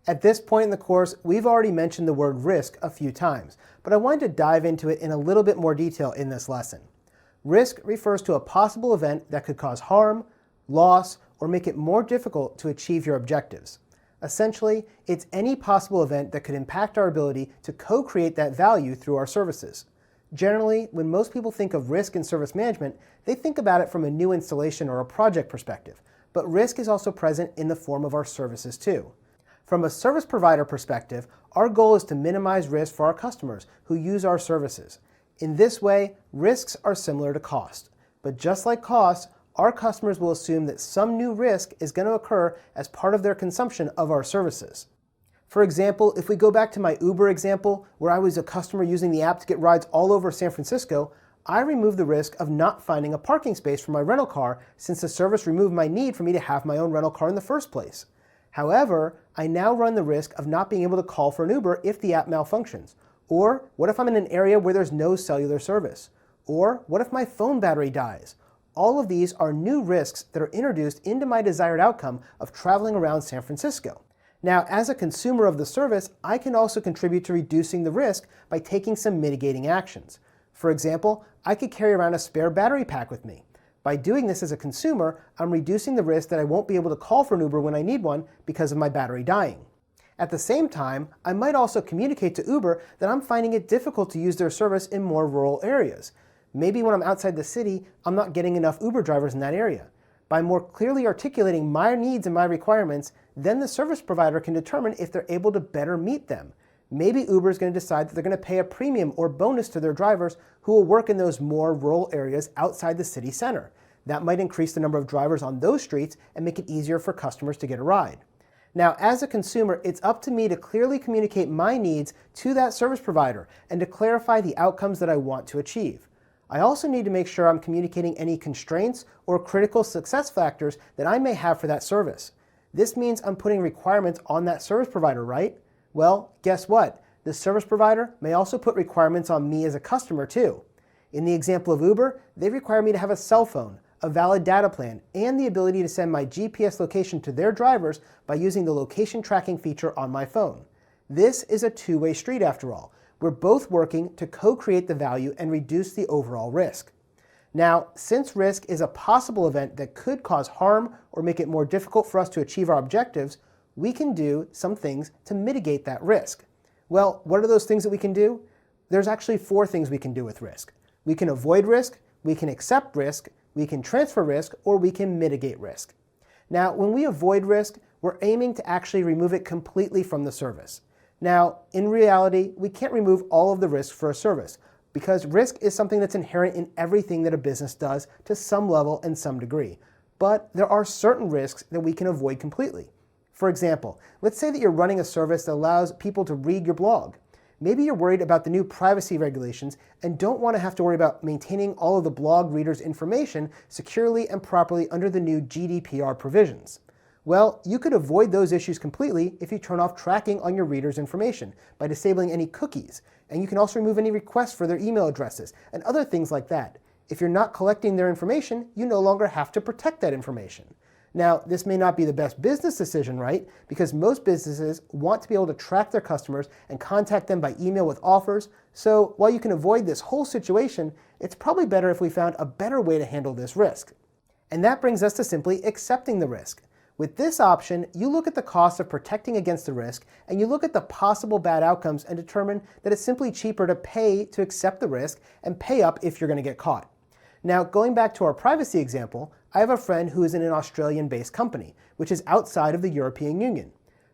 At this point in the course, we've already mentioned the word risk a few times, but I wanted to dive into it in a little bit more detail in this lesson. Risk refers to a possible event that could cause harm, loss, or make it more difficult to achieve your objectives. Essentially, it's any possible event that could impact our ability to co-create that value through our services. Generally, when most people think of risk in service management, they think about it from a new installation or a project perspective, but risk is also present in the form of our services too. From a service provider perspective, our goal is to minimize risk for our customers who use our services. In this way, risks are similar to cost. But just like cost, our customers will assume that some new risk is going to occur as part of their consumption of our services. For example, if we go back to my Uber example, where I was a customer using the app to get rides all over San Francisco, I removed the risk of not finding a parking space for my rental car since the service removed my need for me to have my own rental car in the first place. However, I now run the risk of not being able to call for an Uber if the app malfunctions. Or what if I'm in an area where there's no cellular service? Or what if my phone battery dies? All of these are new risks that are introduced into my desired outcome of traveling around San Francisco. Now, as a consumer of the service, I can also contribute to reducing the risk by taking some mitigating actions. For example, I could carry around a spare battery pack with me. By doing this as a consumer, I'm reducing the risk that I won't be able to call for an Uber when I need one because of my battery dying. At the same time, I might also communicate to Uber that I'm finding it difficult to use their service in more rural areas. Maybe when I'm outside the city, I'm not getting enough Uber drivers in that area. By more clearly articulating my needs and my requirements, then the service provider can determine if they're able to better meet them. Maybe Uber is going to decide that they're going to pay a premium or bonus to their drivers who will work in those more rural areas outside the city center. That might increase the number of drivers on those streets and make it easier for customers to get a ride. Now, as a consumer, it's up to me to clearly communicate my needs to that service provider and to clarify the outcomes that I want to achieve. I also need to make sure I'm communicating any constraints or critical success factors that I may have for that service. This means I'm putting requirements on that service provider, right? Well, guess what? The service provider may also put requirements on me as a customer too. In the example of Uber, they require me to have a cell phone, a valid data plan, and the ability to send my GPS location to their drivers by using the location tracking feature on my phone. This is a two-way street after all. We're both working to co-create the value and reduce the overall risk. Now, since risk is a possible event that could cause harm or make it more difficult for us to achieve our objectives, we can do some things to mitigate that risk. Well, what are those things that we can do? There's actually 4 things we can do with risk. We can avoid risk, we can accept risk, we can transfer risk, or we can mitigate risk. Now, when we avoid risk, we're aiming to actually remove it completely from the service. Now, in reality, we can't remove all of the risk for a service because risk is something that's inherent in everything that a business does to some level and some degree. But there are certain risks that we can avoid completely. For example, let's say that you're running a service that allows people to read your blog. Maybe you're worried about the new privacy regulations and don't want to have to worry about maintaining all of the blog readers' information securely and properly under the new GDPR provisions. Well, you could avoid those issues completely if you turn off tracking on your readers' information by disabling any cookies, and you can also remove any requests for their email addresses and other things like that. If you're not collecting their information, you no longer have to protect that information. Now, this may not be the best business decision, right? Because most businesses want to be able to track their customers and contact them by email with offers. So while you can avoid this whole situation, it's probably better if we found a better way to handle this risk. And that brings us to simply accepting the risk. With this option, you look at the cost of protecting against the risk, and you look at the possible bad outcomes and determine that it's simply cheaper to pay to accept the risk and pay up if you're going to get caught. Now, going back to our privacy example, I have a friend who is in an Australian-based company, which is outside of the European Union.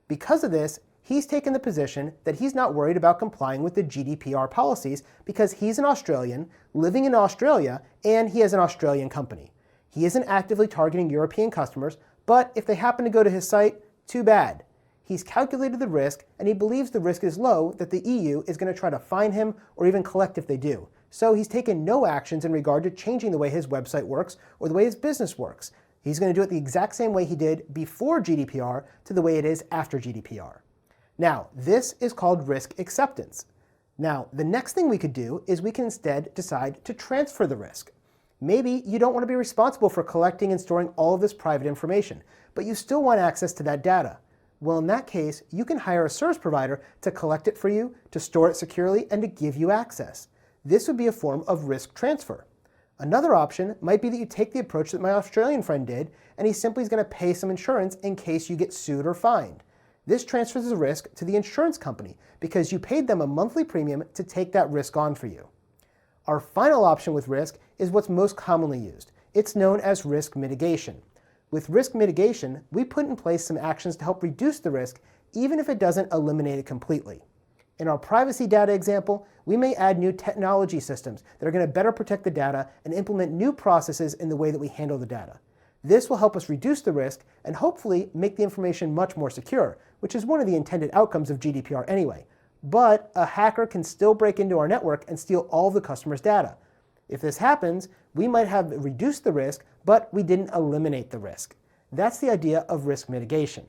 Because of this, he's taken the position that he's not worried about complying with the GDPR policies because he's an Australian, living in Australia, and he has an Australian company. He isn't actively targeting European customers, but if they happen to go to his site, too bad. He's calculated the risk, and he believes the risk is low that the EU is going to try to fine him or even collect if they do. So he's taken no actions in regard to changing the way his website works or the way his business works. He's going to do it the exact same way he did before GDPR to the way it is after GDPR. Now, this is called risk acceptance. Now, the next thing we could do is we can instead decide to transfer the risk. Maybe you don't want to be responsible for collecting and storing all of this private information, but you still want access to that data. Well, in that case, you can hire a service provider to collect it for you, to store it securely, and to give you access. This would be a form of risk transfer. Another option might be that you take the approach that my Australian friend did, and he simply is going to pay some insurance in case you get sued or fined. This transfers the risk to the insurance company because you paid them a monthly premium to take that risk on for you. Our final option with risk is what's most commonly used. It's known as risk mitigation. With risk mitigation, we put in place some actions to help reduce the risk, even if it doesn't eliminate it completely. In our privacy data example, we may add new technology systems that are going to better protect the data and implement new processes in the way that we handle the data. This will help us reduce the risk and hopefully make the information much more secure, which is one of the intended outcomes of GDPR anyway. But a hacker can still break into our network and steal all of the customer's data. If this happens, we might have reduced the risk, but we didn't eliminate the risk. That's the idea of risk mitigation.